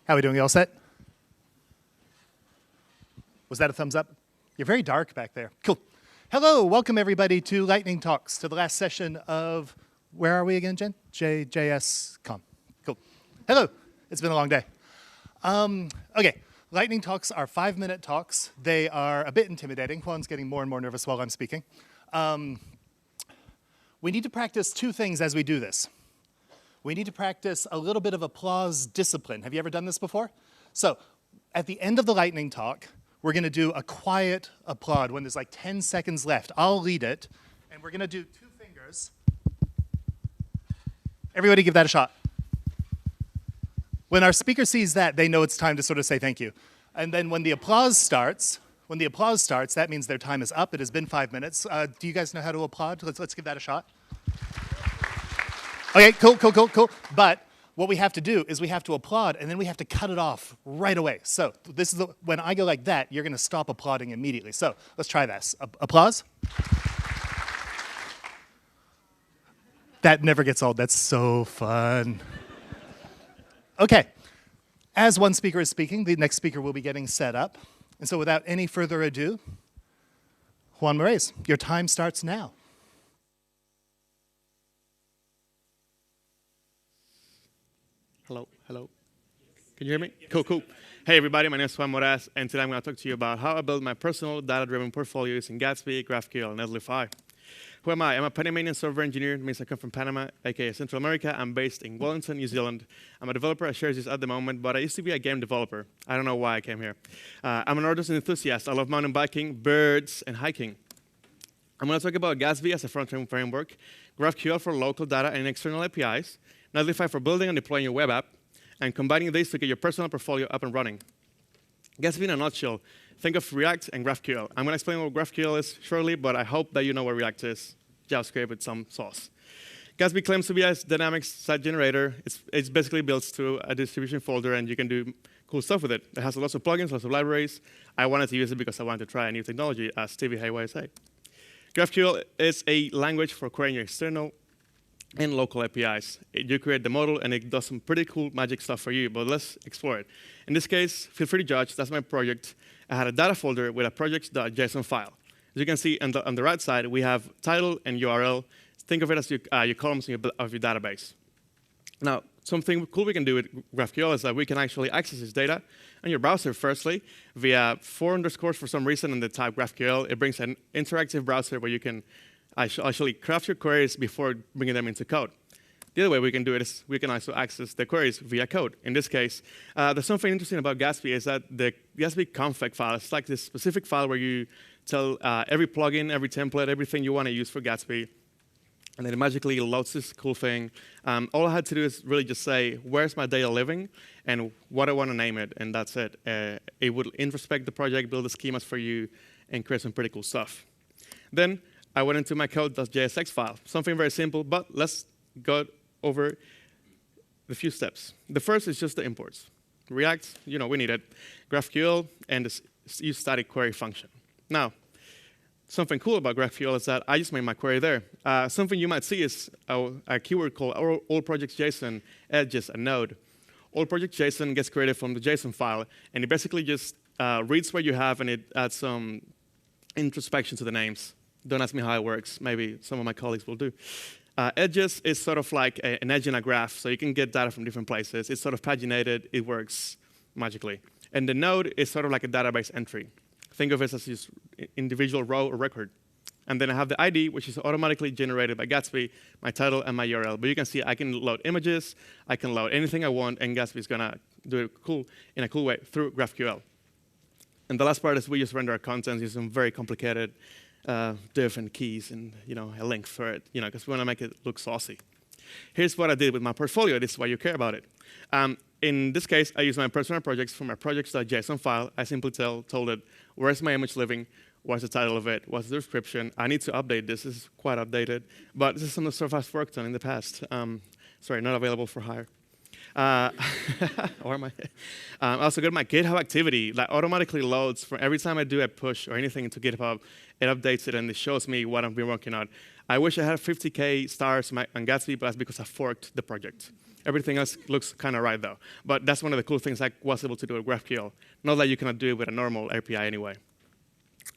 How are we doing? You all set? Was that a thumbs up? You're very dark back there. Cool. Hello, welcome everybody to Lightning Talks, to the last session of, where are we again, Jen? JSCon. Cool. Hello. It's been a long day. Okay, Lightning Talks are 5-minute talks. They are a bit intimidating. Juan's getting more and more nervous while I'm speaking. We need to practice two things as we do this. We need to practice a little bit of applause discipline. Have you ever done this before? So, at the end of the lightning talk, we're going to do a quiet applaud when there's like 10 seconds left. I'll lead it, and we're going to do 2 fingers. Everybody give that a shot. When our speaker sees that, they know it's time to sort of say thank you. And then when the applause starts, that means their time is up. It has been 5 minutes. Do you guys know how to applaud? Let's give that a shot. Okay, cool. But what we have to do is we have to applaud, and then we have to cut it off right away. So this is when I go like that, you're going to stop applauding immediately. So let's try this. Applause. That never gets old. That's so fun. Okay. As one speaker is speaking, the next speaker will be getting set up. And so without any further ado, Juan Morais, your time starts now. Hello. Can you hear me? Cool. Hey everybody, my name is Juan Morais, and today I'm going to talk to you about how I build my personal data-driven portfolio using Gatsby, GraphQL, and Netlify. Who am I? I'm a Panamanian software engineer. It means I come from Panama, aka Central America. I'm based in Wellington, New Zealand. I'm a developer at Shares at the moment, but I used to be a game developer. I don't know why I came here. I'm an artist and enthusiast. I love mountain biking, birds, and hiking. I'm going to talk about Gatsby as a front-end framework, GraphQL for local data and external APIs, Netlify for building and deploying your web app, and combining these to get your personal portfolio up and running. Gatsby in a nutshell, think of React and GraphQL. I'm going to explain what GraphQL is shortly, but I hope that you know what React is, JavaScript with some sauce. Gatsby claims to be a dynamic site generator. It's basically built through a distribution folder, and you can do cool stuff with it. It has lots of plugins, lots of libraries. I wanted to use it because I wanted to try a new technology, as Stevie Hayway say. GraphQL is a language for querying your external and local APIs. You create the model, and it does some pretty cool magic stuff for you, but let's explore it. In this case, feel free to judge. That's my project. I had a data folder with a projects.json file. As you can see on the right side, we have title and URL. Think of it as your columns of your database. Now, something cool we can do with GraphQL is that we can actually access this data on your browser, firstly, via 4 underscores for some reason in the type GraphQL. It brings an interactive browser where you can actually craft your queries before bringing them into code. The other way we can do it is we can also access the queries via code. In this case, there's something interesting about Gatsby is that the Gatsby config file is like this specific file where you tell every plugin, every template, everything you want to use for Gatsby, and then it magically loads this cool thing. All I had to do is really just say, where's my data living, and what I want to name it, and that's it. It would introspect the project, build the schemas for you, and create some pretty cool stuff. Then I went into my code.jsx file, something very simple, but let's go over the few steps. The first is just the imports. React, we need it. GraphQL, and this use static query function. Now, something cool about GraphQL is that I just made my query there. Something you might see is a keyword called all_projects_JSON edges a node. All_projects_JSON gets created from the JSON file, and it basically just reads what you have, and it adds some introspection to the names. Don't ask me how it works. Maybe some of my colleagues will do. Edges is sort of like an edge in a graph, so you can get data from different places. It's sort of paginated. It works magically. And the node is sort of like a database entry. Think of it as just individual row or record. And then I have the ID, which is automatically generated by Gatsby, my title, and my URL. But you can see I can load images. I can load anything I want, and Gatsby is going to do it in a cool way through GraphQL. And the last part is we just render our contents using some very complicated div and keys and a link for it, because we want to make it look saucy. Here's what I did with my portfolio. This is why you care about it. In this case, I use my personal projects from my projects.json file. I simply told it, where's my image living? What's the title of it? What's the description? I need to update this. This is quite outdated. But this is some of the stuff I've worked on in the past. Sorry, not available for hire. Or I also got my GitHub activity that automatically loads for every time I do a push or anything into GitHub. It updates it, and it shows me what I've been working on. I wish I had 50K stars on Gatsby, but that's because I forked the project. Everything else looks kind of right, though. But that's one of the cool things I was able to do with GraphQL. Not that you cannot do it with a normal API anyway.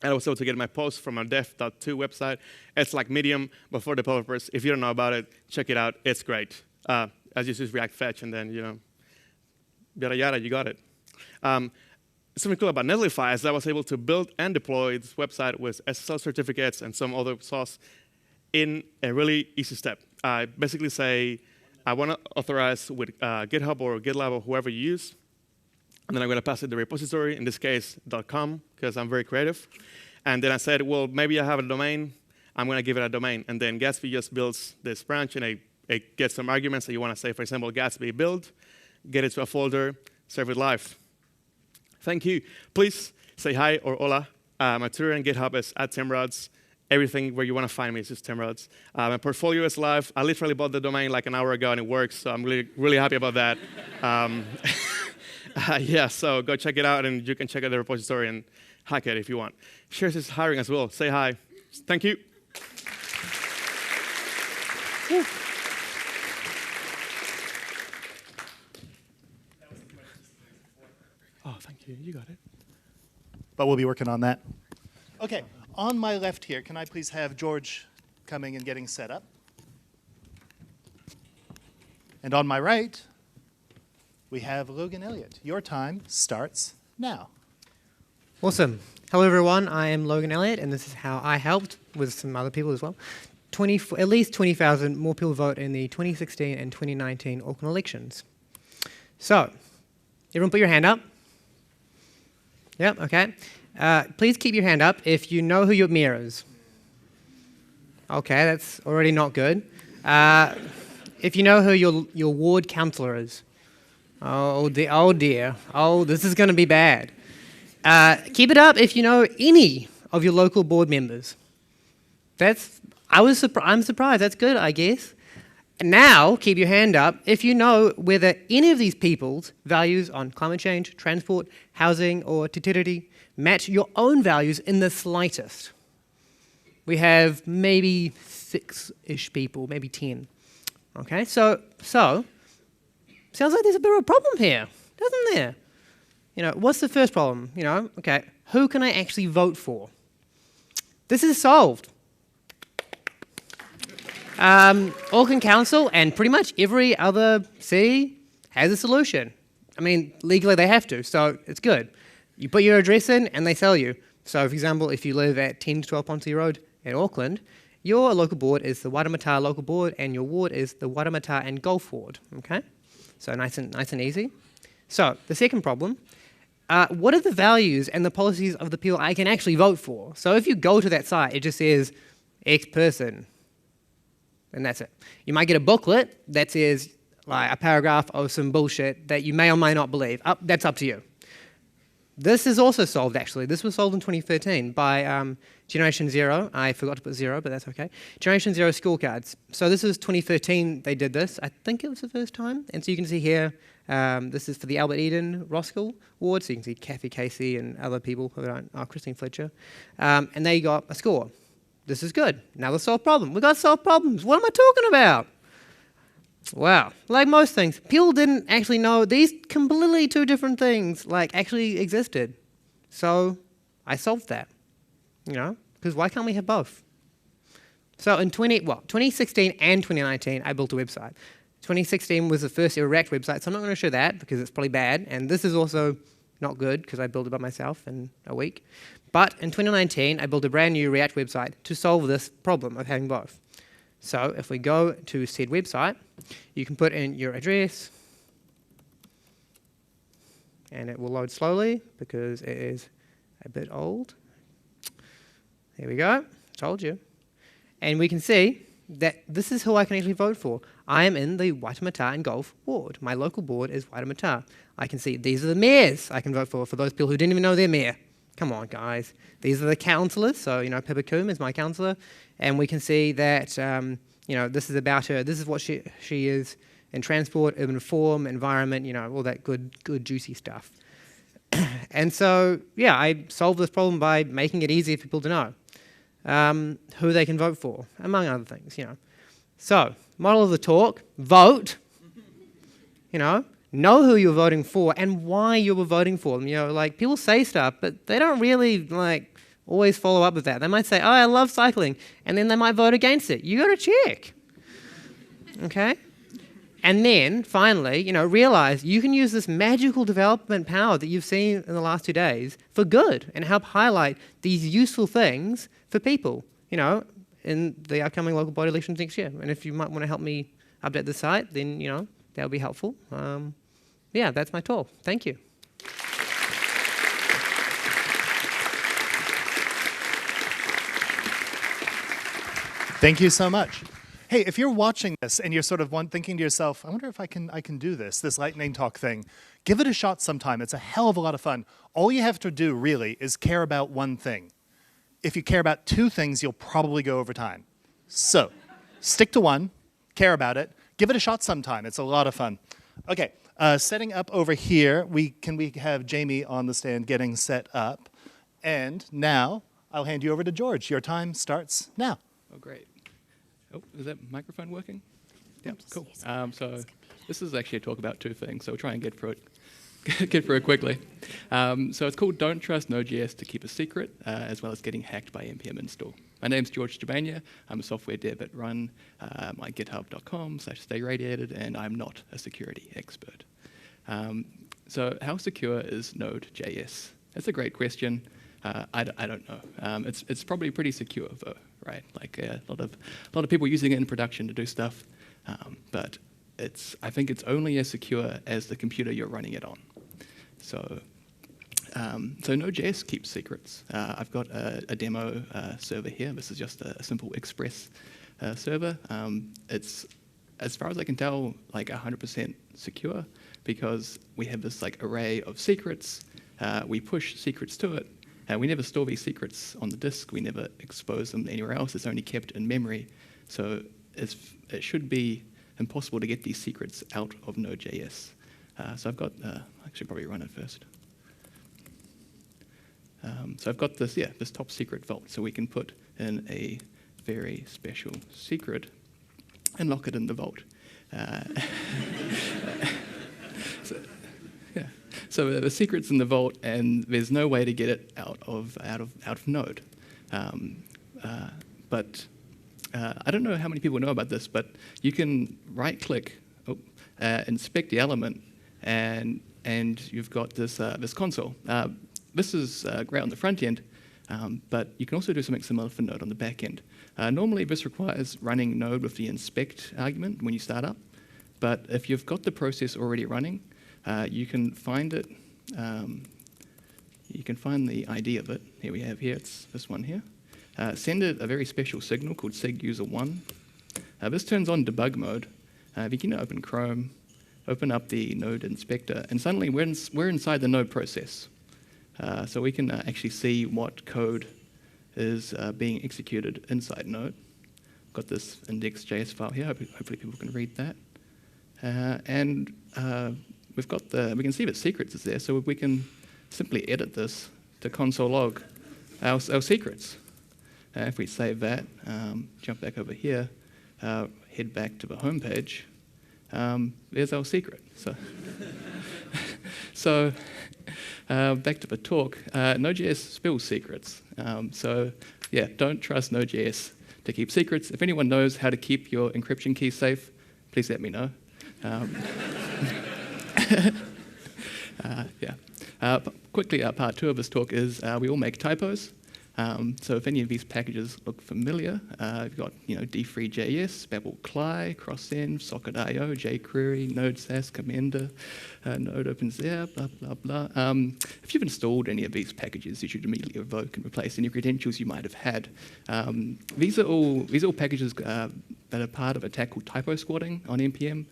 And I was able to get my post from a dev.to website. It's like Medium, but for developers. If you don't know about it, check it out. It's great. As you use React Fetch, and then, yada, yada, you got it. Something cool about Netlify is that I was able to build and deploy this website with SSL certificates and some other sauce in a really easy step. I basically say, I want to authorize with GitHub or GitLab or whoever you use. And then I'm going to pass it the repository, in this case, .com, because I'm very creative. And then I said, well, maybe I have a domain. I'm going to give it a domain. And then Gatsby just builds this branch, and it gets some arguments that you want to say, for example, Gatsby build, get it to a folder, serve it live. Thank you. Please say hi or hola. My Twitter and GitHub is @timrods. Everything where you want to find me is just timrods. My portfolio is live. I literally bought the domain like an hour ago, and it works, so I'm really, really happy about that. Yeah, so go check it out, and you can check out the repository and hack it if you want. Shares is hiring as well. Say hi. Thank you. Woo. Oh, thank you. You got it. But we'll be working on that. OK, on my left here, can I please have George coming and getting set up? And on my right, we have Logan Elliot. Your time starts now. Awesome. Hello, everyone. I am Logan Elliott, and this is how I helped, with some other people as well. At least 20,000 more people vote in the 2016 and 2019 Auckland elections. So, everyone put your hand up. Yep, OK. Please keep your hand up if you know who your mayor is. OK, that's already not good. If you know who your ward councillor is. Oh dear. Oh, this is going to be bad. Keep it up if you know any of your local board members. I'm surprised. That's good, I guess. Now, keep your hand up if you know whether any of these people's values on climate change, transport, housing, or te match your own values in the slightest. We have maybe 6-ish people, maybe 10. Okay, so sounds like there's a bit of a problem here, doesn't there? What's the first problem? Okay, who can I actually vote for? This is solved. Auckland Council and pretty much every other city has a solution. I mean, legally they have to, so it's good. You put your address in and they sell you. So, for example, if you live at 10 to 12 Ponce Road in Auckland, your local board is the Wairarapa local board and your ward is the Wairarapa and Gulf ward, okay? So nice and easy. So the second problem, what are the values and the policies of the people I can actually vote for? So if you go to that site, it just says X person, and that's it. You might get a booklet that says like a paragraph of some bullshit that you may or may not believe. That's up to you. This is also solved, actually. This was solved in 2013 by Generation Zero. I forgot to put zero, but that's OK. Generation Zero scorecards. So this is 2013 they did this. I think it was the first time. And so you can see here, this is for the Albert Eden Roskill ward. So you can see Kathy Casey and other people who aren't, Christine Fletcher. And they got a score. This is good. Now let's solve a problem. We've got to solve problems. What am I talking about? Wow. Like most things, people didn't actually know these completely two different things actually existed. So I solved that, because why can't we have both? So in 2016 and 2019, I built a website. 2016 was the first ever React website, so I'm not going to show that because it's probably bad. And this is also not good because I built it by myself in a week. But in 2019, I built a brand new React website to solve this problem of having both. So if we go to said website, you can put in your address, and it will load slowly because it is a bit old. There we go. Told you. And we can see that this is who I can actually vote for. I am in the Wairarapa and Gulf ward. My local board is Wairarapa. I can see these are the mayors I can vote for those people who didn't even know their mayor. Come on, guys. These are the councillors. So, Pippa Coombe is my councillor. And we can see that, this is about her. This is what she is in transport, urban reform, environment, all that good, juicy stuff. And so, yeah, I solved this problem by making it easy for people to know who they can vote for, among other things, So, model of the talk, vote. Know who you're voting for and why you were voting for them. Like people say stuff, but they don't really always follow up with that. They might say, "Oh, I love cycling," and then they might vote against it. You got to check, okay? And then finally, realize you can use this magical development power that you've seen in the last 2 days for good and help highlight these useful things for people, in the upcoming local body elections next year. And if you might want to help me update the site, then that would be helpful. Yeah, that's my talk. Thank you. Thank you so much. Hey, if you're watching this and you're sort of thinking to yourself, I wonder if I can do this lightning talk thing, give it a shot sometime. It's a hell of a lot of fun. All you have to do really is care about one thing. If you care about 2 things, you'll probably go over time. So stick to one, care about it, give it a shot sometime. It's a lot of fun. Okay, setting up over here, can we have Jamie on the stand getting set up? And now I'll hand you over to George. Your time starts now. Oh, great. Oh, is that microphone working? Yeah, cool. So this is actually a talk about 2 things, so we'll try and get through it quickly. So it's called Don't Trust Node.js to Keep a Secret, as well as getting hacked by npm install. My name's George Czabania. I'm a software dev at Run, my github.com/stayradiated, and I'm not a security expert. So how secure is Node.js? That's a great question. I don't know. It's probably pretty secure though, right? Like a lot of people using it in production to do stuff, but I think it's only as secure as the computer you're running it on. So Node.js keeps secrets. I've got a demo server here. This is just a simple Express server. It's, as far as I can tell, like 100% secure because we have this array of secrets. We push secrets to it. We never store these secrets on the disk. We never expose them anywhere else. It's only kept in memory. So it should be impossible to get these secrets out of Node.js. So I've got, I should probably run it first. So I've got this top secret vault. So we can put in a very special secret and lock it in the vault. So the secret's in the vault, and there's no way to get it out of Node. But I don't know how many people know about this, but you can right-click, inspect the element, and you've got this console. This is great on the front end, but you can also do something similar for Node on the back end. Normally, this requires running Node with the inspect argument when you start up, but if you've got the process already running, you can find it. You can find the ID of it. Here we have it's this one here. Send it a very special signal called seguser1. This turns on debug mode. If you can open Chrome, open up the Node inspector, and suddenly we're inside the Node process. So we can actually see what code is being executed inside Node. Got this index.js file here. Hopefully people can read that. And we've got we can see that secrets is there, so we can simply edit this to console log our secrets. If we save that, jump back over here, head back to the home page, there's our secret. So back to the talk, Node.js spills secrets. So yeah, don't trust Node.js to keep secrets. If anyone knows how to keep your encryption key safe, please let me know. Quickly, part 2 of this talk is we all make typos. So if any of these packages look familiar, we've got d3.js, Babel CLI, CrossEnd, Socket.io, jQuery, Node Sass, Commender, Node OpenZR, blah, blah, blah. If you've installed any of these packages, you should immediately revoke and replace any credentials you might have had. These are all packages that are part of a tag called typo squatting on NPM,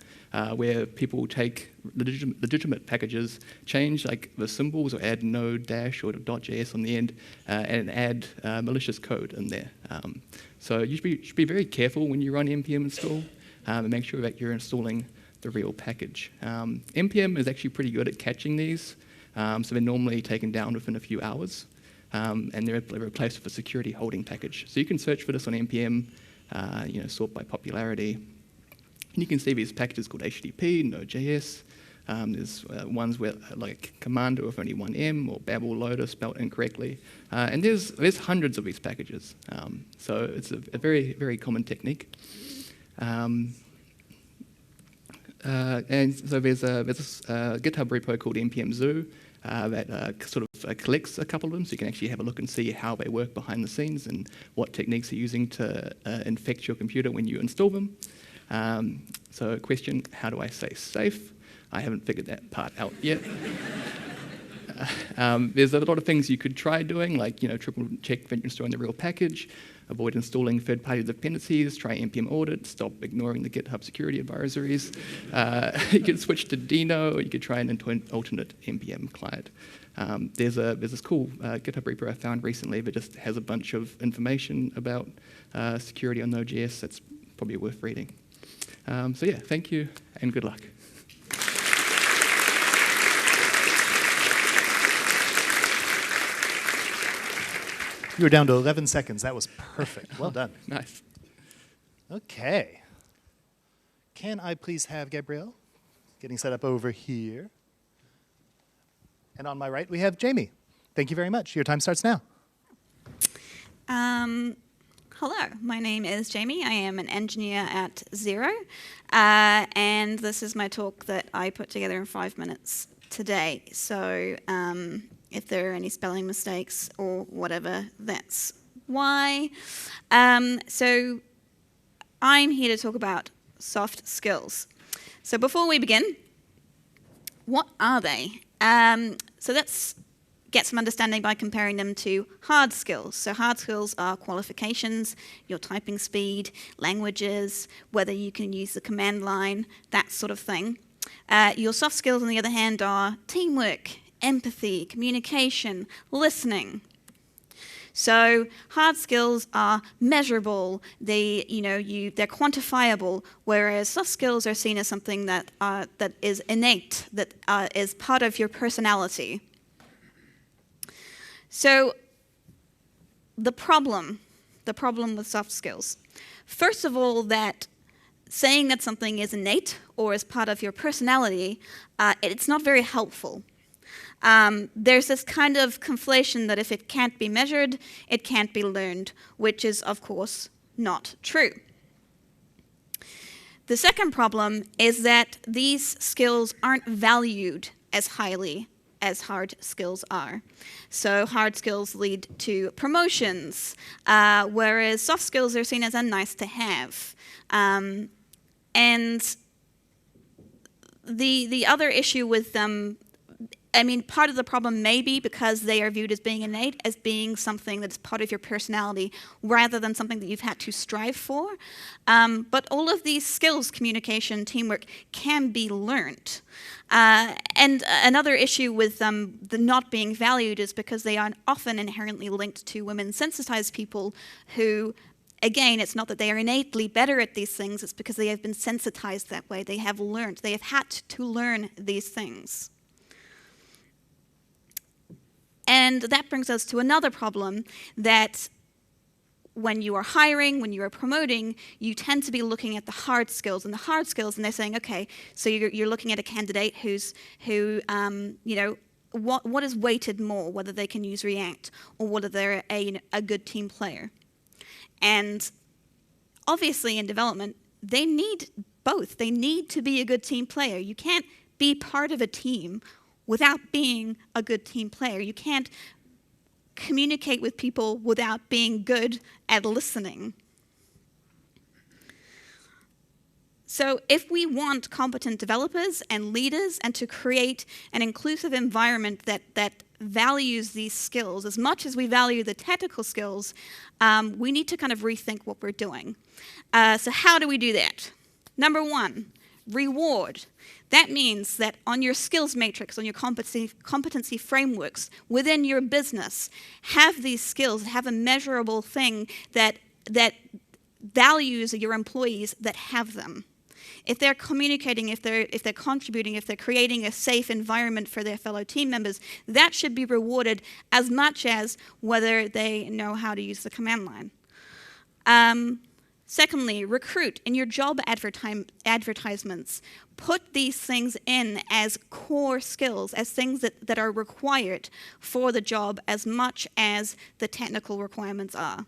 where people take legitimate packages, change the symbols or add node dash or .js on the end, and add malicious code in there. So you should be very careful when you run npm install and make sure that you're installing the real package. npm is actually pretty good at catching these, so they're normally taken down within a few hours, and they're replaced with a security holding package. So you can search for this on npm, sort by popularity, And you can see these packages called HTTP, Node.js. There's ones where like Commando with only one M, or Babel loader spelled incorrectly. And there's hundreds of these packages. So it's a very, very common technique. And so there's this GitHub repo called npm-zoo that sort of collects a couple of them, so you can actually have a look and see how they work behind the scenes and what techniques are using to infect your computer when you install them. So question, how do I say safe? I haven't figured that part out yet. There's a lot of things you could try doing, like triple check that you're installing the real package, avoid installing third-party dependencies, try npm audit, stop ignoring the GitHub security advisories. You could switch to Dino, or you could try an alternate npm client. There's this cool GitHub repo I found recently that just has a bunch of information about security on Node.js that's probably worth reading. So yeah, thank you and good luck. You were down to 11 seconds. That was perfect. Well done. Nice. Okay. Can I please have Gabrielle getting set up over here? And on my right, we have Jamie. Thank you very much. Your time starts now. Hello, my name is Jamie. I am an engineer at Xero, and this is my talk that I put together in 5 minutes today. So if there are any spelling mistakes or whatever, that's why. So I'm here to talk about soft skills. So before we begin, what are they? So let's get some understanding by comparing them to hard skills. So hard skills are qualifications, your typing speed, languages, whether you can use the command line, that sort of thing. Your soft skills, on the other hand, are teamwork, empathy, communication, listening. So hard skills are measurable, they're quantifiable, whereas soft skills are seen as something that is innate, that is part of your personality. So the problem with soft skills. First of all, that saying that something is innate or is part of your personality, it's not very helpful. There's this kind of conflation that if it can't be measured, it can't be learned, which is, of course, not true. The second problem is that these skills aren't valued as highly as hard skills are. So hard skills lead to promotions, whereas soft skills are seen as a nice to have. And the other issue with them, part of the problem may be because they are viewed as being innate, as being something that's part of your personality, rather than something that you've had to strive for. But all of these skills, communication, teamwork, can be learned. And another issue with them the not being valued is because they are often inherently linked to women-sensitized people who, again, it's not that they are innately better at these things, it's because they have been sensitized that way. They have learned, they have had to learn these things. And that brings us to another problem, that when you are hiring, when you are promoting, you tend to be looking at the hard skills. And the hard skills, and they're saying, okay, so you're looking at a candidate what is weighted more, whether they can use React or whether they're a good team player. And obviously in development, they need both. They need to be a good team player. You can't be part of a team without being a good team player. You can't communicate with people without being good at listening. So if we want competent developers and leaders and to create an inclusive environment that values these skills as much as we value the technical skills, we need to kind of rethink what we're doing. So how do we do that? Number one, reward. That means that on your skills matrix, on your competency frameworks within your business, have these skills, have a measurable thing that values your employees that have them. If they're communicating, if they're contributing, if they're creating a safe environment for their fellow team members, that should be rewarded as much as whether they know how to use the command line. Secondly, recruit in your job advertisements. Put these things in as core skills, as things that are required for the job as much as the technical requirements are.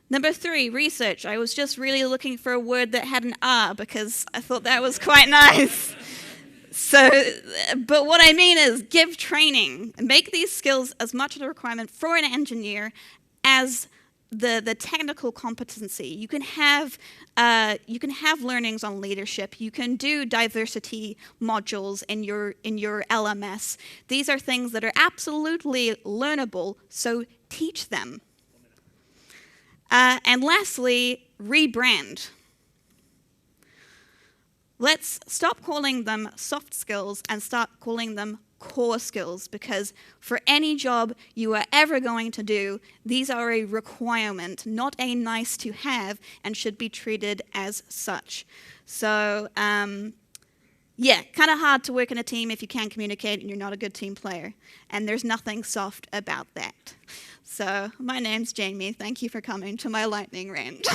Number 3, research. I was just really looking for a word that had an R because I thought that was quite nice. But what I mean is give training. Make these skills as much of a requirement for an engineer as the technical competency. You can have learnings on leadership. You can do diversity modules in your LMS. These are things that are absolutely learnable, so teach them. And lastly, rebrand. Let's stop calling them soft skills and start calling them core skills, because for any job you are ever going to do, these are a requirement, not a nice to have, and should be treated as such. So, yeah, kind of hard to work in a team if you can't communicate and you're not a good team player. And there's nothing soft about that. So, my name's Jamie. Thank you for coming to my lightning rant.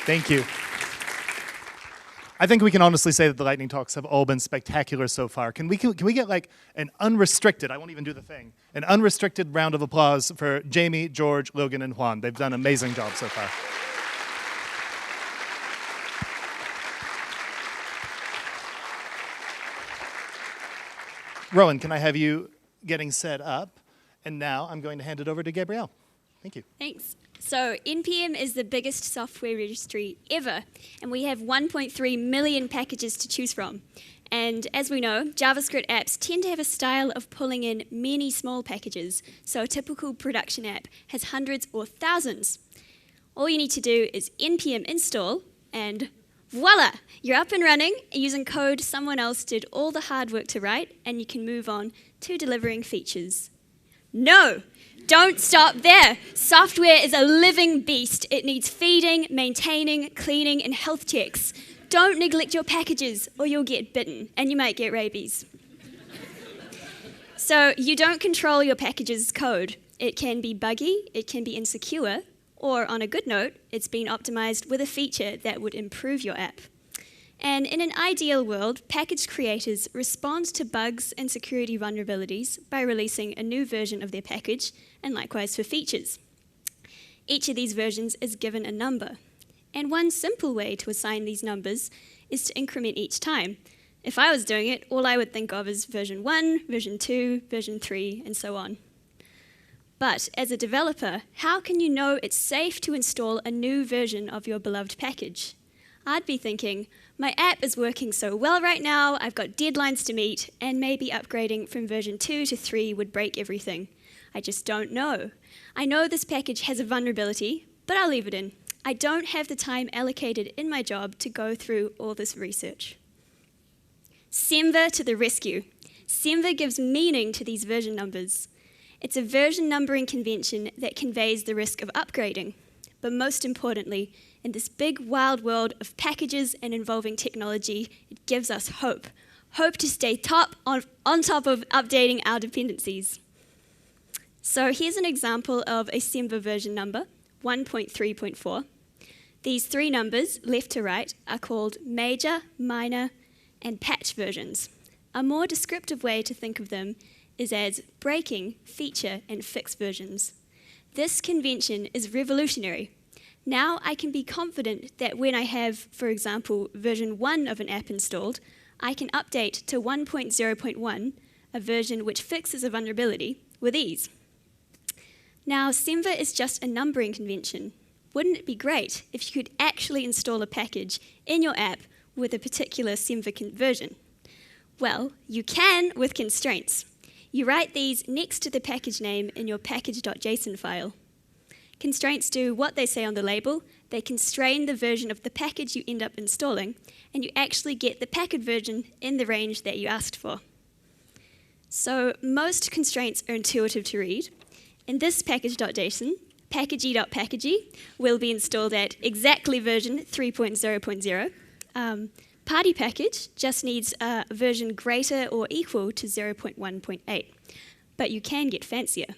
Thank you. I think we can honestly say that the lightning talks have all been spectacular so far. Can we get like an unrestricted, I won't even do the thing, an unrestricted round of applause for Jamie, George, Logan, and Juan. They've done an amazing job so far. Rowan, can I have you getting set up? And now I'm going to hand it over to Gabrielle. Thank you. Thanks. So NPM is the biggest software registry ever, and we have 1.3 million packages to choose from. And as we know, JavaScript apps tend to have a style of pulling in many small packages, so a typical production app has hundreds or thousands. All you need to do is npm install, and voila! You're up and running using code someone else did all the hard work to write, and you can move on to delivering features. No! Don't stop there. Software is a living beast. It needs feeding, maintaining, cleaning, and health checks. Don't neglect your packages or you'll get bitten and you might get rabies. So you don't control your package's code. It can be buggy, it can be insecure, or on a good note, it's been optimized with a feature that would improve your app. And in an ideal world, package creators respond to bugs and security vulnerabilities by releasing a new version of their package, and likewise for features. Each of these versions is given a number, and one simple way to assign these numbers is to increment each time. If I was doing it, all I would think of is version 1, version 2, version 3, and so on. But as a developer, how can you know it's safe to install a new version of your beloved package? I'd be thinking, my app is working so well right now, I've got deadlines to meet, and maybe upgrading from version 2 to 3 would break everything. I just don't know. I know this package has a vulnerability, but I'll leave it in. I don't have the time allocated in my job to go through all this research. Semver to the rescue. Semver gives meaning to these version numbers. It's a version numbering convention that conveys the risk of upgrading. But most importantly, in this big wild world of packages and involving technology, it gives us hope. Hope to stay on top of updating our dependencies. So here's an example of a semver version number, 1.3.4. These 3 numbers, left to right, are called major, minor, and patch versions. A more descriptive way to think of them is as breaking, feature, and fix versions. This convention is revolutionary. Now I can be confident that when I have, for example, version 1 of an app installed, I can update to 1.0.1, a version which fixes a vulnerability, with ease. Now, semver is just a numbering convention. Wouldn't it be great if you could actually install a package in your app with a particular semver version? Well, you can with constraints. You write these next to the package name in your package.json file. Constraints do what they say on the label. They constrain the version of the package you end up installing, and you actually get the package version in the range that you asked for. So most constraints are intuitive to read. In this package.json, packagey.packagey will be installed at exactly version 3.0.0. Party package just needs a version greater or equal to 0.1.8. but you can get fancier.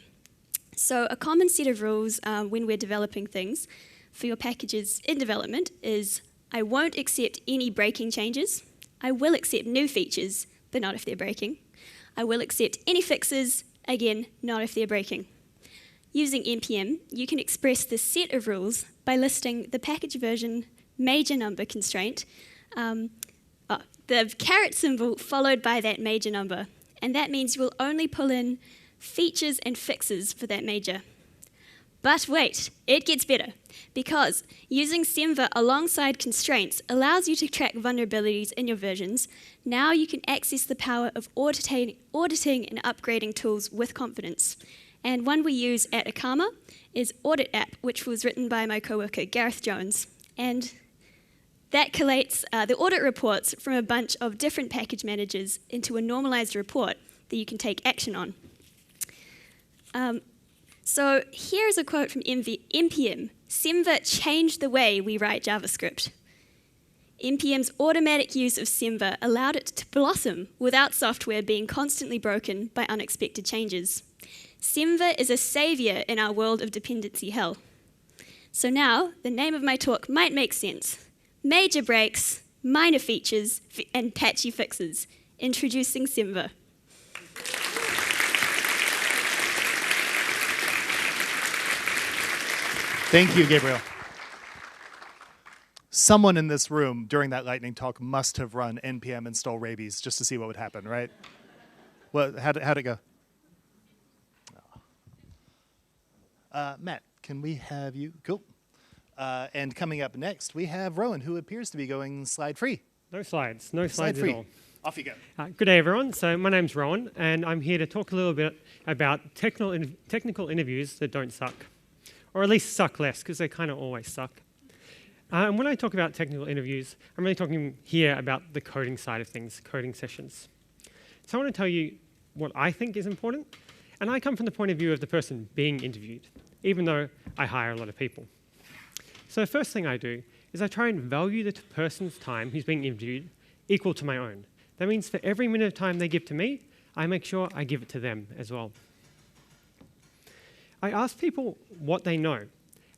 So a common set of rules when we're developing things for your packages in development is I won't accept any breaking changes. I will accept new features, but not if they're breaking. I will accept any fixes, again, not if they're breaking. Using NPM, you can express this set of rules by listing the package version major number constraint, the caret symbol followed by that major number. And that means you will only pull in features and fixes for that major. But wait, it gets better, because using semver alongside constraints allows you to track vulnerabilities in your versions. Now you can access the power of auditing and upgrading tools with confidence. And one we use at Akama is Audit App, which was written by my coworker Gareth Jones. And that collates the audit reports from a bunch of different package managers into a normalized report that you can take action on. So here's a quote from NPM. Semver changed the way we write JavaScript. NPM's automatic use of semver allowed it to blossom without software being constantly broken by unexpected changes. Semver is a savior in our world of dependency hell. So now, the name of my talk might make sense. Major breaks, minor features, and patchy fixes. Introducing semver. Thank you, Gabrielle. Someone in this room during that lightning talk must have run npm install rabies just to see what would happen, right? Well, how'd it go? Matt, can we have you? Cool. And coming up next, we have Rowan, who appears to be going slide free. No slides at all. Off you go. Good day, everyone. So my name's Rowan, and I'm here to talk a little bit about technical interviews that don't suck, or at least suck less, because they kind of always suck. And when I talk about technical interviews, I'm really talking here about the coding side of things, coding sessions. So I want to tell you what I think is important, and I come from the point of view of the person being interviewed, even though I hire a lot of people. So the first thing I do is I try and value the person's time who's being interviewed equal to my own. That means for every minute of time they give to me, I make sure I give it to them as well. I ask people what they know,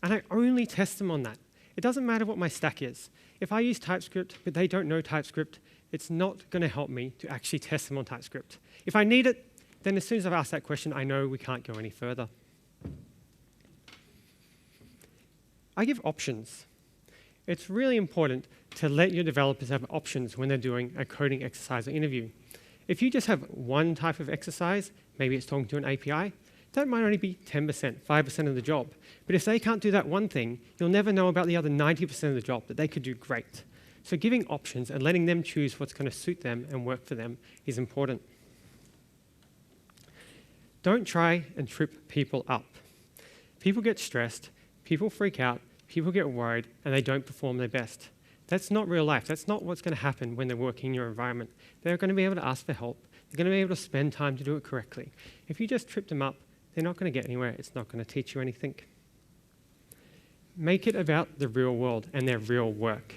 and I only test them on that. It doesn't matter what my stack is. If I use TypeScript, but they don't know TypeScript, it's not going to help me to actually test them on TypeScript. If I need it, then as soon as I've asked that question, I know we can't go any further. I give options. It's really important to let your developers have options when they're doing a coding exercise or interview. If you just have one type of exercise, maybe it's talking to an API, that might only be 10%, 5% of the job. But if they can't do that one thing, you'll never know about the other 90% of the job that they could do great. So giving options and letting them choose what's going to suit them and work for them is important. Don't try and trip people up. People get stressed, people freak out, people get worried, and they don't perform their best. That's not real life. That's not what's going to happen when they're working in your environment. They're going to be able to ask for help. They're going to be able to spend time to do it correctly. If you just trip them up, they're not going to get anywhere. It's not going to teach you anything. Make it about the real world and their real work.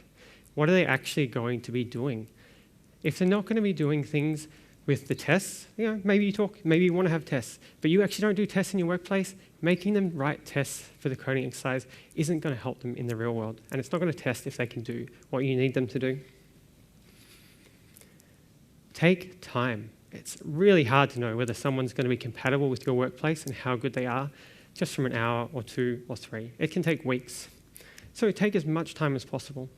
What are they actually going to be doing? If they're not going to be doing things with the tests, maybe you want to have tests, but you actually don't do tests in your workplace, making them write tests for the coding exercise isn't going to help them in the real world, and it's not going to test if they can do what you need them to do. Take time. It's really hard to know whether someone's going to be compatible with your workplace and how good they are just from an hour or 2 or 3. It can take weeks. So take as much time as possible.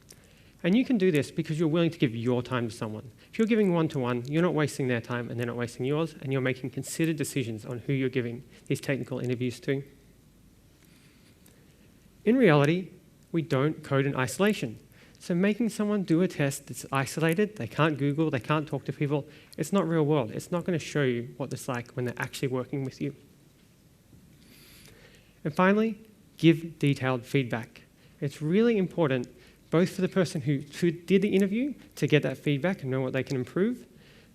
And you can do this because you're willing to give your time to someone. If you're giving one-to-one, you're not wasting their time and they're not wasting yours, and you're making considered decisions on who you're giving these technical interviews to. In reality, we don't code in isolation. So making someone do a test that's isolated, they can't Google, they can't talk to people, it's not real world. It's not going to show you what it's like when they're actually working with you. And finally, give detailed feedback. It's really important, both for the person who did the interview to get that feedback and know what they can improve,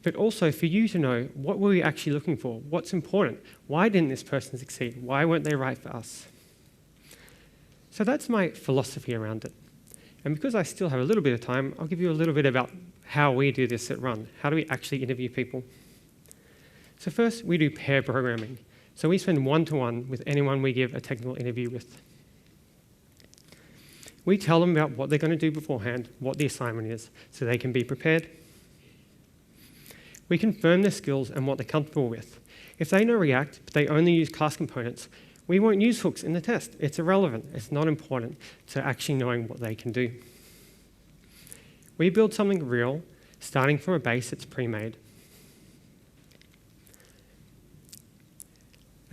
but also for you to know what were we actually looking for, what's important, why didn't this person succeed, why weren't they right for us? So that's my philosophy around it. And because I still have a little bit of time, I'll give you a little bit about how we do this at Run. How do we actually interview people? So first, we do pair programming. So we spend one-to-one with anyone we give a technical interview with. We tell them about what they're going to do beforehand, what the assignment is, so they can be prepared. We confirm their skills and what they're comfortable with. If they know React, but they only use class components, we won't use hooks in the test. It's irrelevant. It's not important to actually knowing what they can do. We build something real, starting from a base that's pre-made.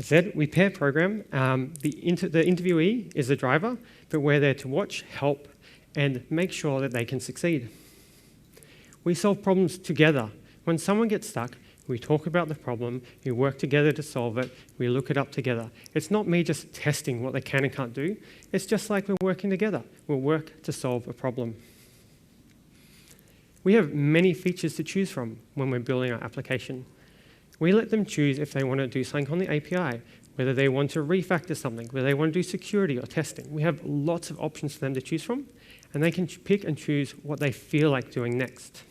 As I said, we pair program. The interviewee is the driver, but we're there to watch, help, and make sure that they can succeed. We solve problems together. When someone gets stuck, we talk about the problem, we work together to solve it, we look it up together. It's not me just testing what they can and can't do. It's just like we're working together. We'll work to solve a problem. We have many features to choose from when we're building our application. We let them choose if they want to do something on the API, whether they want to refactor something, whether they want to do security or testing. We have lots of options for them to choose from, and they can pick and choose what they feel like doing next.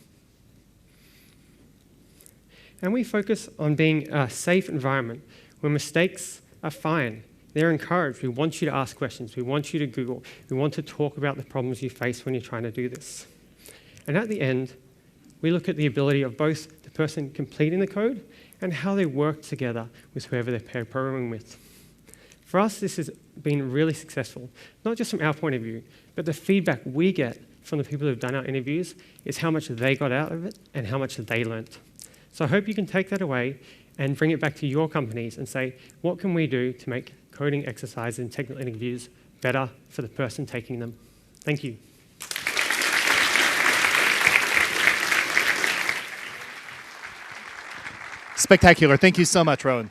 And we focus on being a safe environment where mistakes are fine. They're encouraged. We want you to ask questions. We want you to Google. We want to talk about the problems you face when you're trying to do this. And at the end, we look at the ability of both the person completing the code and how they work together with whoever they're paired programming with. For us, this has been really successful, not just from our point of view, but the feedback we get from the people who've done our interviews is how much they got out of it and how much they learnt. So I hope you can take that away and bring it back to your companies and say, what can we do to make coding exercises and technical interviews better for the person taking them? Thank you. Spectacular. Thank you so much, Rowan.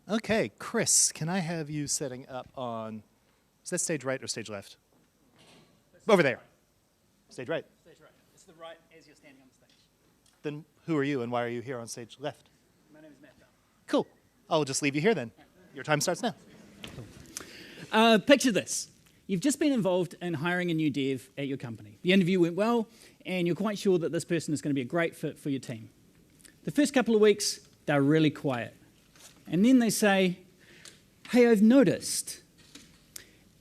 Okay, Chris, can I have you setting up on, is that stage right or stage left? Over there. Stage right. Stage right. It's the right as you're standing on the stage. Then who are you and why are you here on stage left? My name is Matt. Cool. I'll just leave you here then. Your time starts now. Picture this. You've just been involved in hiring a new dev at your company. The interview went well, and you're quite sure that this person is going to be a great fit for your team. The first couple of weeks, they're really quiet. And then they say, hey, I've noticed.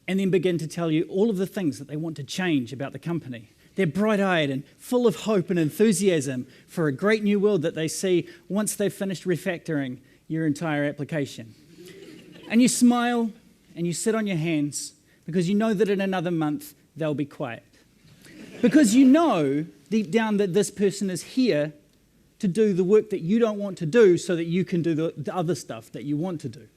And then begin to tell you all of the things that they want to change about the company. They're bright-eyed and full of hope and enthusiasm for a great new world that they see once they've finished refactoring your entire application. And you smile and you sit on your hands because you know that in another month they'll be quiet. Because you know deep down that this person is here to do the work that you don't want to do so that you can do the other stuff that you want to do.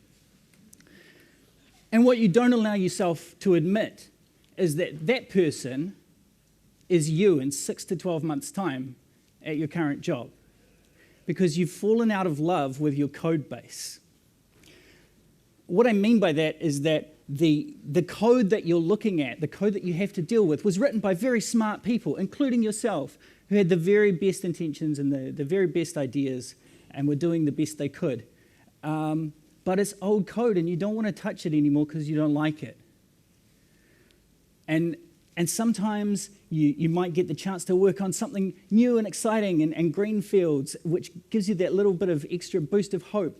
And what you don't allow yourself to admit is that that person is you in 6 to 12 months' time at your current job because you've fallen out of love with your code base. What I mean by that is that the code that you're looking at, the code that you have to deal with, was written by very smart people, including yourself, who had the very best intentions and the very best ideas and were doing the best they could. But it's old code and you don't want to touch it anymore because you don't like it. And sometimes you might get the chance to work on something new and exciting and green fields, which gives you that little bit of extra boost of hope.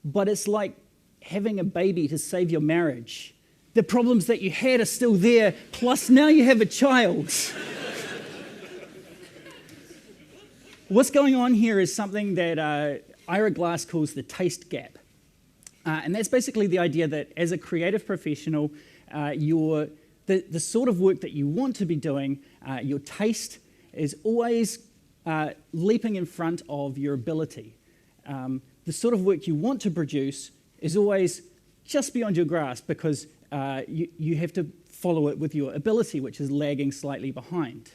But it's like having a baby to save your marriage. The problems that you had are still there, plus now you have a child. What's going on here is something that Ira Glass calls the taste gap. And that's basically the idea that as a creative professional, the sort of work that you want to be doing, your taste is always leaping in front of your ability. The sort of work you want to produce is always just beyond your grasp because you have to follow it with your ability, which is lagging slightly behind.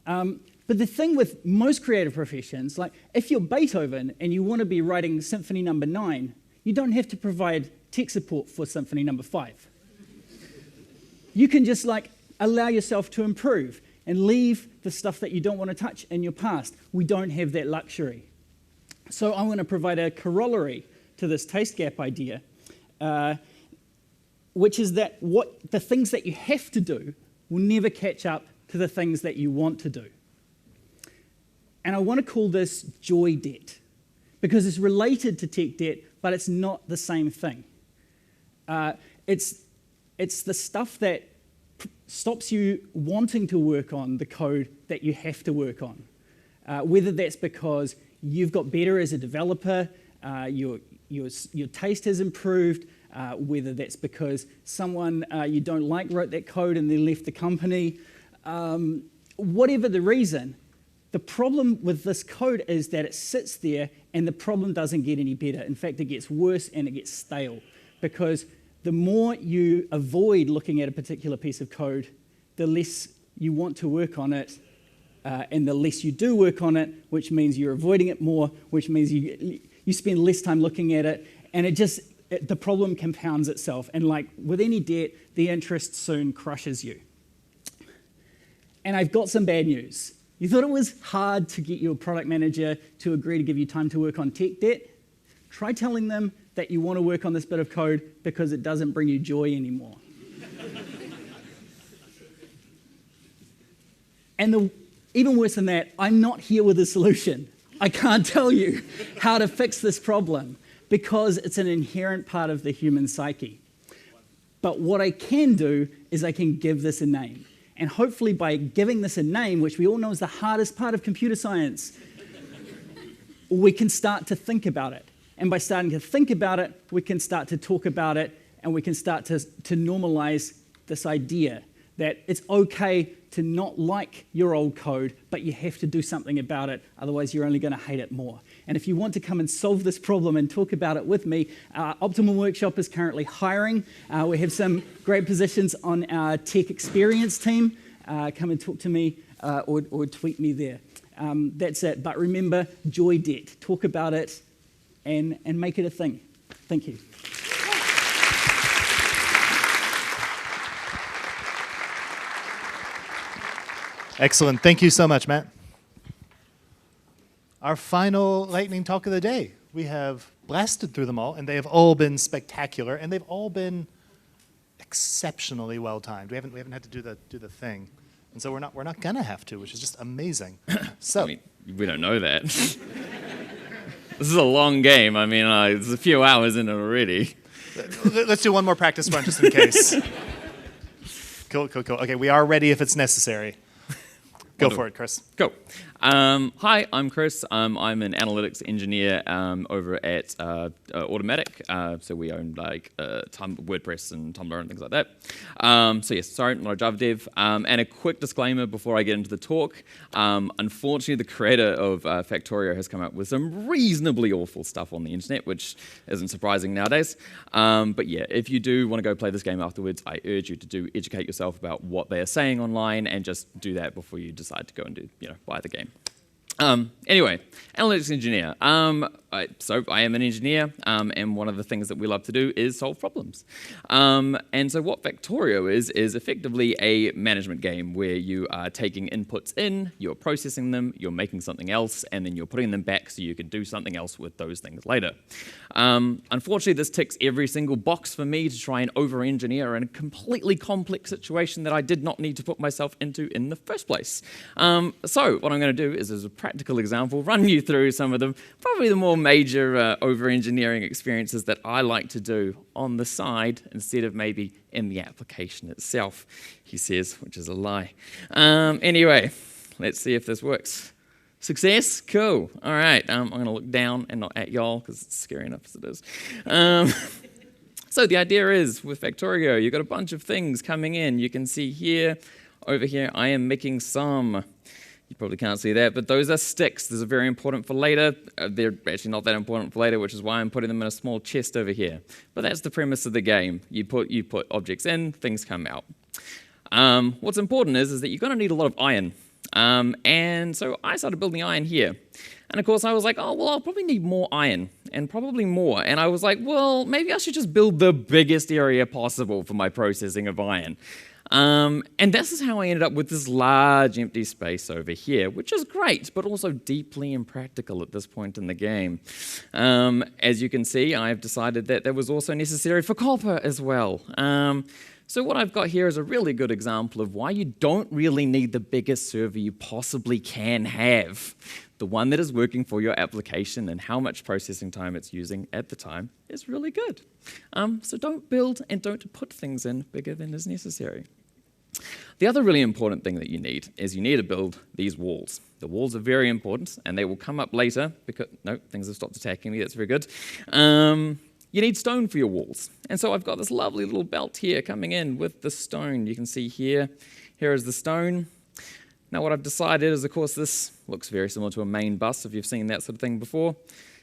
But the thing with most creative professions, like if you're Beethoven and you want to be writing Symphony No. 9, you don't have to provide tech support for Symphony No. 5. You can just allow yourself to improve and leave the stuff that you don't want to touch in your past. We don't have that luxury. So I want to provide a corollary to this taste gap idea, which is that the things that you have to do will never catch up to the things that you want to do. And I want to call this joy debt, because it's related to tech debt, but it's not the same thing. It's the stuff that stops you wanting to work on the code that you have to work on. Whether that's because you've got better as a developer, your taste has improved, whether that's because someone you don't like wrote that code and then left the company, whatever the reason, the problem with this code is that it sits there and the problem doesn't get any better. In fact, it gets worse and it gets stale, because the more you avoid looking at a particular piece of code, the less you want to work on it, and the less you do work on it, which means you're avoiding it more, which means you spend less time looking at it, and the problem compounds itself. And like with any debt, the interest soon crushes you. And I've got some bad news. You thought it was hard to get your product manager to agree to give you time to work on tech debt? Try telling them that you want to work on this bit of code because it doesn't bring you joy anymore. And even worse than that, I'm not here with a solution. I can't tell you how to fix this problem because it's an inherent part of the human psyche. But what I can do is I can give this a name. And hopefully by giving this a name, which we all know is the hardest part of computer science, we can start to think about it. And by starting to think about it, we can start to talk about it, and we can start to normalize this idea that it's okay to not like your old code, but you have to do something about it, otherwise you're only going to hate it more. And if you want to come and solve this problem and talk about it with me, Optimal Workshop is currently hiring. We have some great positions on our tech experience team. Come and talk to me or tweet me there. That's it. But remember, joy debt. Talk about it and make it a thing. Thank you. Excellent. Thank you so much, Matt. Our final lightning talk of the day. We have blasted through them all, and they have all been spectacular, and they've all been exceptionally well timed. We haven't had to do the thing, and so we're not gonna have to, which is just amazing. So I mean, we don't know that. This is a long game. I mean, it's a few hours in it already. Let's do one more practice run just in case. Cool. Okay, we are ready if it's necessary. Go for it, Chris. Go. Hi, I'm Chris. I'm an analytics engineer over at Automatic. So we own like WordPress and Tumblr and things like that. So yes, sorry, not a Java dev. And a quick disclaimer before I get into the talk. Unfortunately, the creator of Factorio has come up with some reasonably awful stuff on the internet, which isn't surprising nowadays. But yeah, if you do want to go play this game afterwards, I urge you to educate yourself about what they are saying online, and just do that before you decide to go and buy the game. Anyway, analytics engineer. So I am an engineer, and one of the things that we love to do is solve problems. And so what Factorio is effectively a management game where you are taking inputs in, you're processing them, you're making something else, and then you're putting them back so you can do something else with those things later. Unfortunately, this ticks every single box for me to try and over-engineer in a completely complex situation that I did not need to put myself into in the first place. So what I'm going to do is, as a practical example, run you through some of them, probably the more major over-engineering experiences that I like to do on the side instead of maybe in the application itself, he says, which is a lie. Anyway, let's see if this works. Success? Cool. All right, I'm going to look down and not at y'all because it's scary enough as it is. So the idea is, with Factorio, you've got a bunch of things coming in. You can see here, over here, I am making some. You probably can't see that, but those are sticks. These are very important for later. They're actually not that important for later, which is why I'm putting them in a small chest over here. But that's the premise of the game. You put objects in, things come out. What's important is that you're going to need a lot of iron. And so I started building iron here. And of course I was like, oh, well, I'll probably need more iron, and probably more. And I was like, well, maybe I should just build the biggest area possible for my processing of iron. And this is how I ended up with this large empty space over here, which is great, but also deeply impractical at this point in the game. As you can see, I've decided that was also necessary for copper as well. So what I've got here is a really good example of why you don't really need the biggest server you possibly can have. The one that is working for your application and how much processing time it's using at the time is really good. So don't build and don't put things in bigger than is necessary. The other really important thing that you need is you need to build these walls. The walls are very important, and they will come up later because, no, things have stopped attacking me, that's very good. You need stone for your walls. And so I've got this lovely little belt here coming in with the stone. You can see here is the stone. Now what I've decided is, of course, this looks very similar to a main bus, if you've seen that sort of thing before,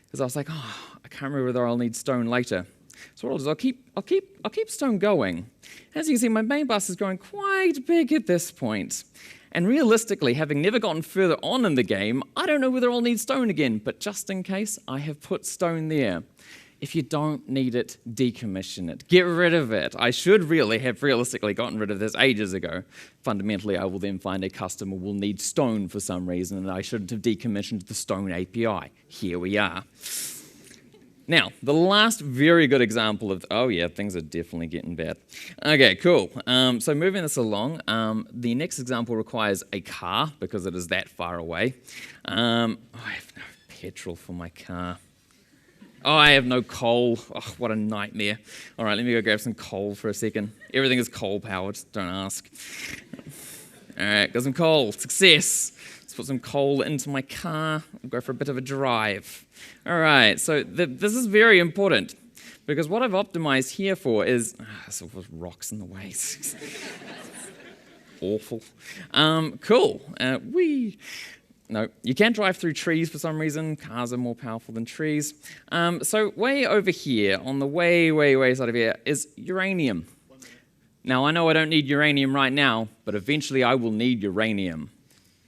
because I was like, oh, I can't remember whether I'll need stone later. So what I'll do is I'll keep stone going. As you can see, my main bus is growing quite big at this point. And realistically, having never gotten further on in the game, I don't know whether I'll need stone again, but just in case, I have put stone there. If you don't need it, decommission it. Get rid of it. I should really have realistically gotten rid of this ages ago. Fundamentally, I will then find a customer will need stone for some reason, and I shouldn't have decommissioned the stone API. Here we are. Now, the last very good example of, oh yeah, things are definitely getting bad. Okay, cool. So moving this along, the next example requires a car because it is that far away. I have no petrol for my car. Oh, I have no coal. Oh, what a nightmare. All right, let me go grab some coal for a second. Everything is coal-powered, don't ask. All right, got some coal. Success. Let's put some coal into my car. I'll go for a bit of a drive. All right, so this is very important because what I've optimized here for is... so there's rocks in the way. Awful. Cool. No, you can't drive through trees for some reason. Cars are more powerful than trees. So way over here, on the way side of here, is uranium. Now, I know I don't need uranium right now, but eventually I will need uranium.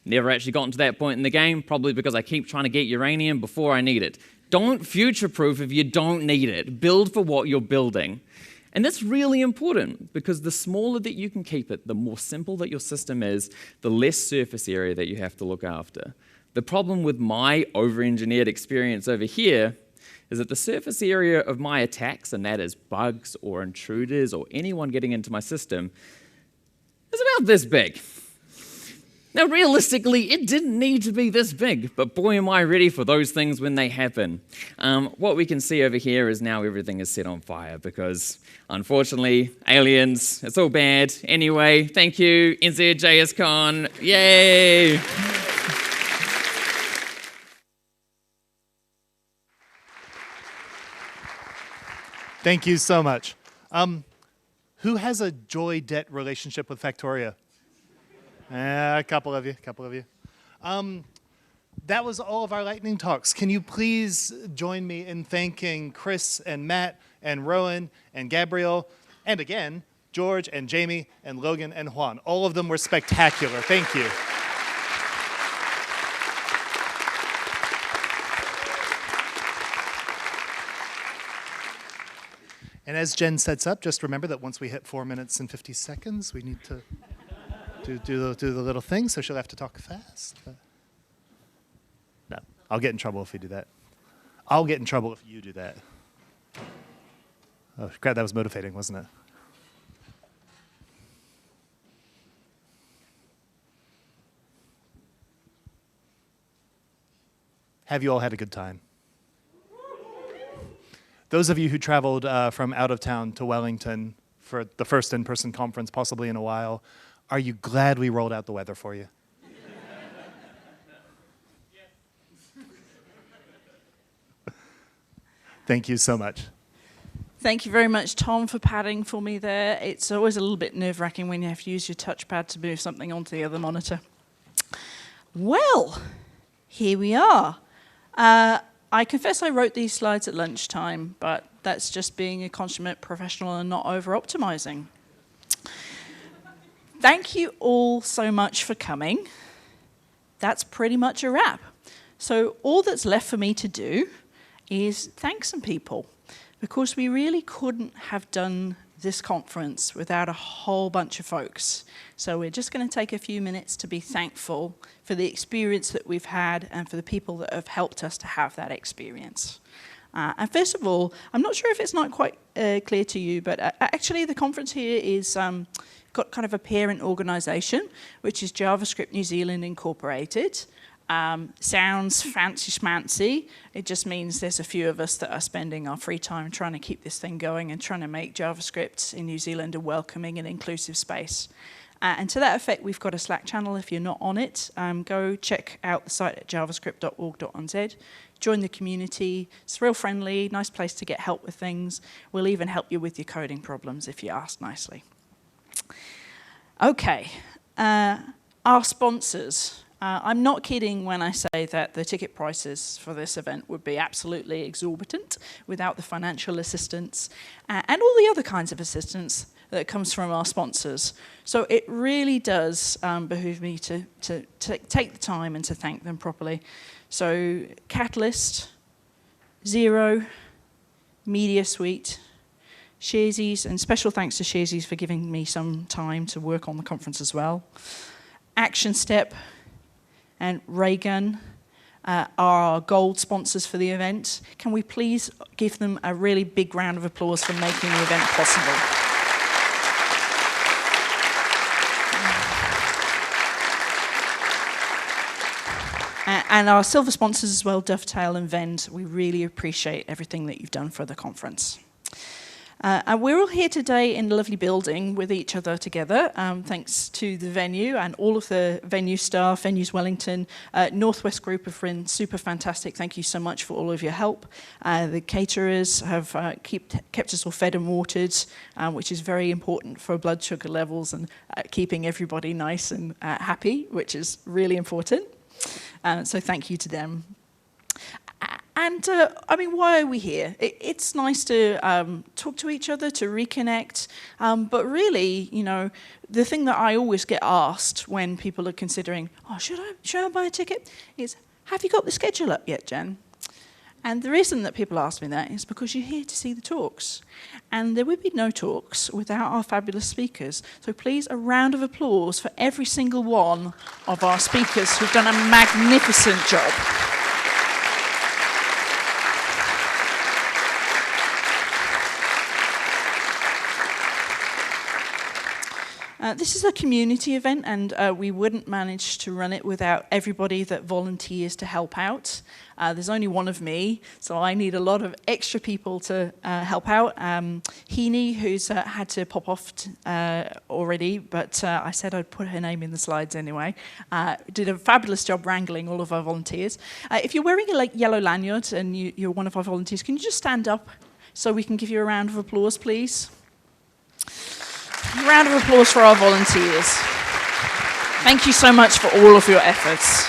Never actually gotten to that point in the game, probably because I keep trying to get uranium before I need it. Don't future-proof if you don't need it. Build for what you're building. And that's really important because the smaller that you can keep it, the more simple that your system is, the less surface area that you have to look after. The problem with my over-engineered experience over here is that the surface area of my attacks, and that is bugs or intruders or anyone getting into my system, is about this big. Now, realistically, it didn't need to be this big, but boy, am I ready for those things when they happen. What we can see over here is now everything is set on fire because, unfortunately, aliens, it's all bad. Anyway, thank you, nz.js Con. Yay! Thank you so much. Who has a joy-debt relationship with Factorio? A couple of you. That was all of our lightning talks. Can you please join me in thanking Chris and Matt and Rowan and Gabrielle and again, George and Jamie and Logan and Juan. All of them were spectacular. Thank you. And as Jen sets up, just remember that once we hit 4 minutes and 50 seconds, we need to do the little thing, so she'll have to talk fast. No, I'll get in trouble if we do that. I'll get in trouble if you do that. Oh, crap, that was motivating, wasn't it? Have you all had a good time? Those of you who traveled from out of town to Wellington for the first in-person conference, possibly in a while, are you glad we rolled out the weather for you? Thank you so much. Thank you very much, Tom, for padding for me there. It's always a little bit nerve-wracking when you have to use your touchpad to move something onto the other monitor. Well, here we are. I confess I wrote these slides at lunchtime, but that's just being a consummate professional and not over-optimizing. Thank you all so much for coming. That's pretty much a wrap. So all that's left for me to do is thank some people, because we really couldn't have done this conference without a whole bunch of folks. So we're just going to take a few minutes to be thankful for the experience that we've had and for the people that have helped us to have that experience. And first of all, I'm not sure if it's not quite clear to you, but actually the conference here is got kind of a parent organisation, which is JavaScript New Zealand Incorporated. Sounds fancy schmancy. It just means there's a few of us that are spending our free time trying to keep this thing going and trying to make JavaScript in New Zealand a welcoming and inclusive space. And to that effect, we've got a Slack channel. If you're not on it, go check out the site at javascript.org.nz. Join the community. It's real friendly, nice place to get help with things. We'll even help you with your coding problems if you ask nicely. Okay, our sponsors. I'm not kidding when I say that the ticket prices for this event would be absolutely exorbitant without the financial assistance and all the other kinds of assistance that comes from our sponsors. So it really does behoove me to take the time and to thank them properly. So Catalyst, Xero, Media Suite, Sharesies, and special thanks to Sharesies for giving me some time to work on the conference as well. Action Step and Raygun are our gold sponsors for the event. Can we please give them a really big round of applause for making the event possible? And our silver sponsors as well, Dovetail and Vend. We really appreciate everything that you've done for the conference. And we're all here today in a lovely building with each other together, thanks to the venue and all of the venue staff, Venues Wellington, Northwest Group have been super fantastic. Thank you so much for all of your help. The caterers have kept us all fed and watered, which is very important for blood sugar levels and keeping everybody nice and happy, which is really important. So thank you to them. And, I mean, why are we here? It's nice to talk to each other, to reconnect, but really, you know, the thing that I always get asked when people are considering, oh, should I buy a ticket, is, have you got the schedule up yet, Jen? And the reason that people ask me that is because you're here to see the talks. And there would be no talks without our fabulous speakers. So please, a round of applause for every single one of our speakers who've done a magnificent job. This is a community event, and we wouldn't manage to run it without everybody that volunteers to help out. There's only one of me, so I need a lot of extra people to help out. Heaney, who's had to pop off already, but I said I'd put her name in the slides anyway, did a fabulous job wrangling all of our volunteers. If you're wearing a yellow lanyard and you're one of our volunteers, can you just stand up so we can give you a round of applause, please? A round of applause for our volunteers. Thank you so much for all of your efforts.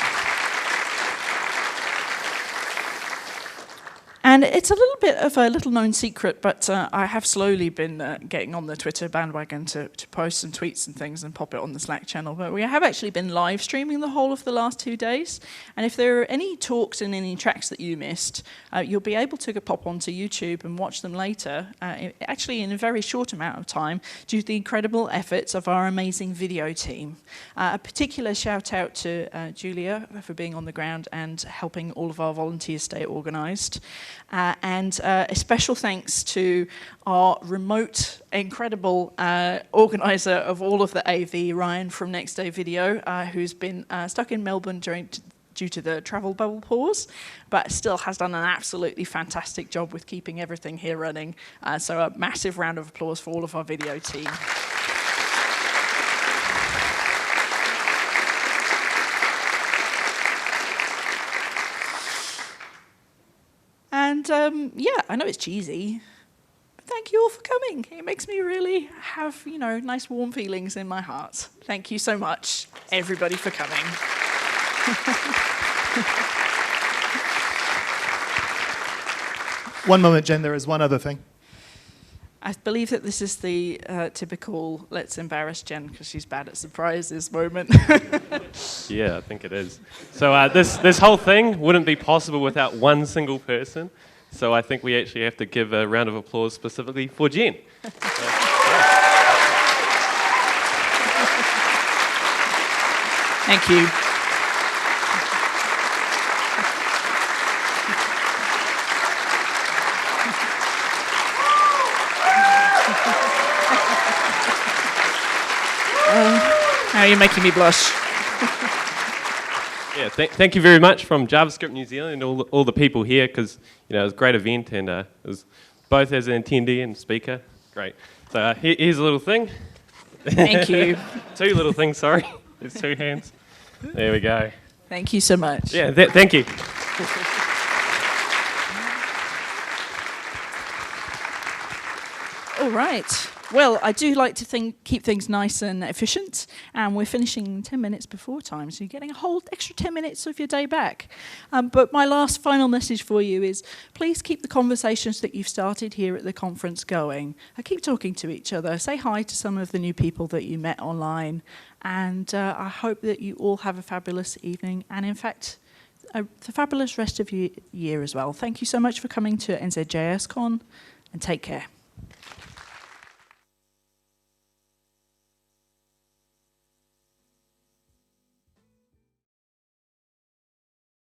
And it's a little bit of a little-known secret, but I have slowly been getting on the Twitter bandwagon to post some tweets and things and pop it on the Slack channel. But we have actually been live streaming the whole of the last 2 days. And if there are any talks and any tracks that you missed, you'll be able to pop onto YouTube and watch them later, actually in a very short amount of time, due to the incredible efforts of our amazing video team. A particular shout out to Julia for being on the ground and helping all of our volunteers stay organised. And a special thanks to our remote, incredible organiser of all of the AV, Ryan from Next Day Video, who's been stuck in Melbourne due to the travel bubble pause, but still has done an absolutely fantastic job with keeping everything here running. So a massive round of applause for all of our video team. And yeah, I know it's cheesy, but thank you all for coming. It makes me really have, you know, nice warm feelings in my heart. Thank you so much, everybody, for coming. One moment, Jen, there is one other thing. I believe that this is the typical let's embarrass Jen because she's bad at surprises moment. Yeah, I think it is. So this whole thing wouldn't be possible without one single person. So I think we actually have to give a round of applause specifically for Jen. Thank you. you're making me blush. Yeah, thank you very much from JavaScript New Zealand and all the people here, because it was a great event, and it was both as an attendee and speaker. Great. So here's a little thing. Thank you. 2 little things, sorry. There's 2 hands. There we go. Thank you so much. Yeah, thank you. All right. Well, I do like to keep things nice and efficient, and we're finishing 10 minutes before time, so you're getting a whole extra 10 minutes of your day back. But my last final message for you is, please keep the conversations that you've started here at the conference going. Keep talking to each other. Say hi to some of the new people that you met online, and I hope that you all have a fabulous evening, and in fact, a fabulous rest of your year as well. Thank you so much for coming to NZ.js Con, and take care.